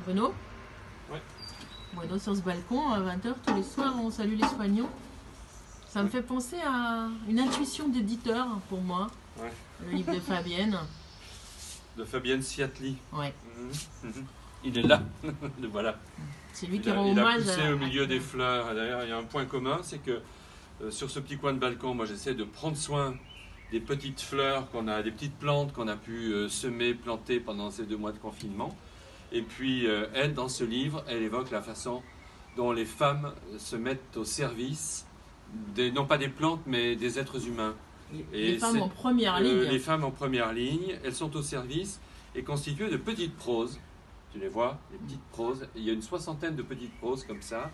Bruno? Ouais. Bruno sur ce balcon, à 20 h tous les soirs, on salue les soignants. Ça me fait penser à une intuition d'éditeur pour moi. Ouais. Le livre de Fabienne. De Fabienne Siatli. Ouais. Il est là, le voilà. C'est lui qui Il rend a hommage poussé au milieu des fleurs. Et d'ailleurs, il y a un point commun, c'est que sur ce petit coin de balcon, moi j'essaie de prendre soin des petites fleurs des petites plantes qu'on a pu semer, planter pendant ces 2 mois de confinement. Et puis elle, dans ce livre, elle évoque la façon dont les femmes se mettent au service, non pas des plantes, mais des êtres humains. Les femmes en première ligne. Les femmes en première ligne, elles sont au service et constituées de petites proses. Tu les vois, les petites proses. Il y a une 60aine de petites proses comme ça,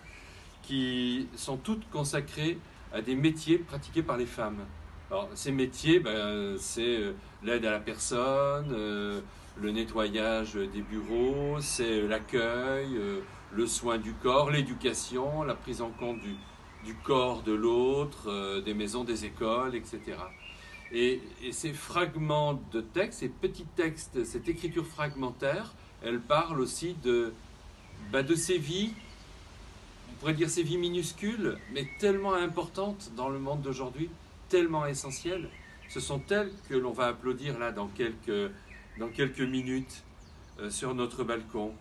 qui sont toutes consacrées à des métiers pratiqués par les femmes. Alors, ces métiers, c'est l'aide à la personne, le nettoyage des bureaux, c'est l'accueil, le soin du corps, l'éducation, la prise en compte du corps de l'autre, des maisons, des écoles, etc. Et ces fragments de texte, ces petits textes, cette écriture fragmentaire, elle parle aussi de ces vies, on pourrait dire ces vies minuscules, mais tellement importantes dans le monde d'aujourd'hui, tellement essentielles. Ce sont elles que l'on va applaudir là dans quelques minutes sur notre balcon.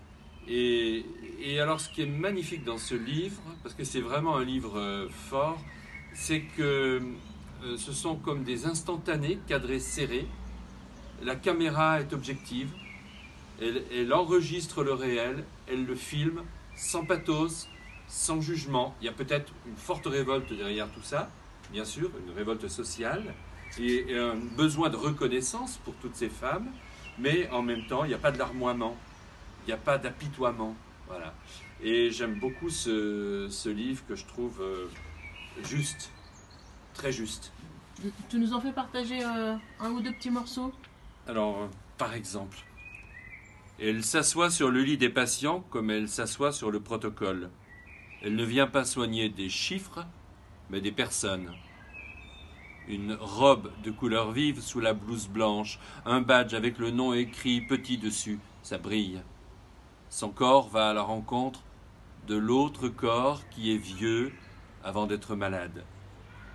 Et alors ce qui est magnifique dans ce livre, parce que c'est vraiment un livre fort, c'est que ce sont comme des instantanés cadrés serrés. La caméra est objective, elle enregistre le réel, elle le filme sans pathos, sans jugement. Il y a peut-être une forte révolte derrière tout ça, bien sûr, une révolte sociale, et un besoin de reconnaissance pour toutes ces femmes, mais en même temps, il n'y a pas de larmoiement, il n'y a pas d'apitoiement. Voilà. Et j'aime beaucoup ce livre que je trouve juste, très juste. Tu nous en fais partager un ou deux petits morceaux? Alors, par exemple, elle s'assoit sur le lit des patients comme elle s'assoit sur le protocole. Elle ne vient pas soigner des chiffres, mais des personnes. Une robe de couleur vive sous la blouse blanche, un badge avec le nom écrit petit dessus, ça brille. Son corps va à la rencontre de l'autre corps qui est vieux avant d'être malade.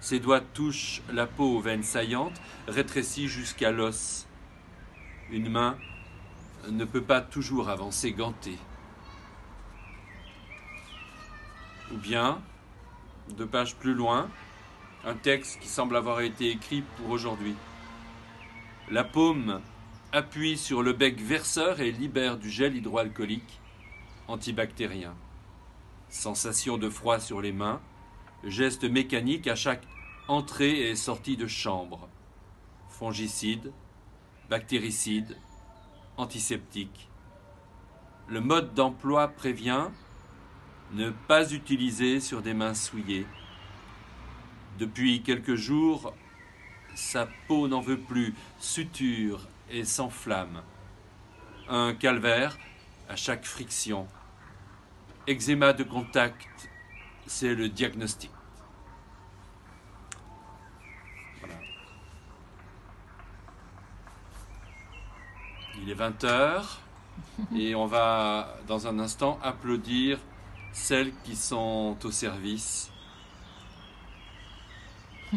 Ses doigts touchent la peau aux veines saillantes, rétrécies jusqu'à l'os. Une main ne peut pas toujours avancer gantée. Ou bien, 2 pages plus loin, un texte qui semble avoir été écrit pour aujourd'hui. La paume appuie sur le bec verseur et libère du gel hydroalcoolique antibactérien. Sensation de froid sur les mains, geste mécanique à chaque entrée et sortie de chambre. Fongicide, bactéricide, antiseptique. Le mode d'emploi prévient ne pas utiliser sur des mains souillées. Depuis quelques jours, sa peau n'en veut plus, suture et s'enflamme. Un calvaire à chaque friction. Eczéma de contact, c'est le diagnostic. Voilà. Il est 20 h et on va dans un instant applaudir celles qui sont au service.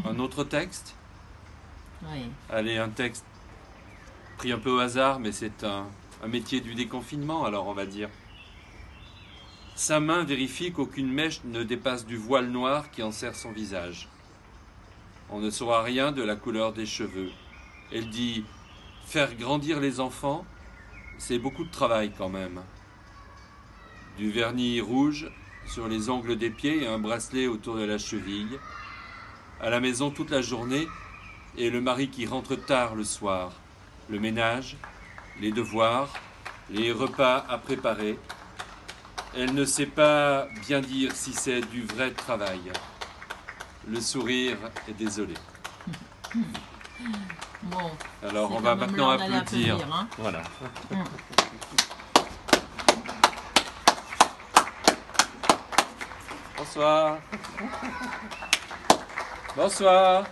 Un autre texte? Oui. Allez, un texte pris un peu au hasard, mais c'est un métier du déconfinement, alors on va dire. Sa main vérifie qu'aucune mèche ne dépasse du voile noir qui enserre son visage. On ne saura rien de la couleur des cheveux. Elle dit « Faire grandir les enfants, c'est beaucoup de travail quand même. » Du vernis rouge sur les ongles des pieds et un bracelet autour de la cheville. À la maison toute la journée et le mari qui rentre tard le soir. Le ménage, les devoirs, les repas à préparer. Elle ne sait pas bien dire si c'est du vrai travail. Le sourire est désolé. Bon, alors on va maintenant applaudir. Hein. Voilà. Bonsoir. Bonsoir.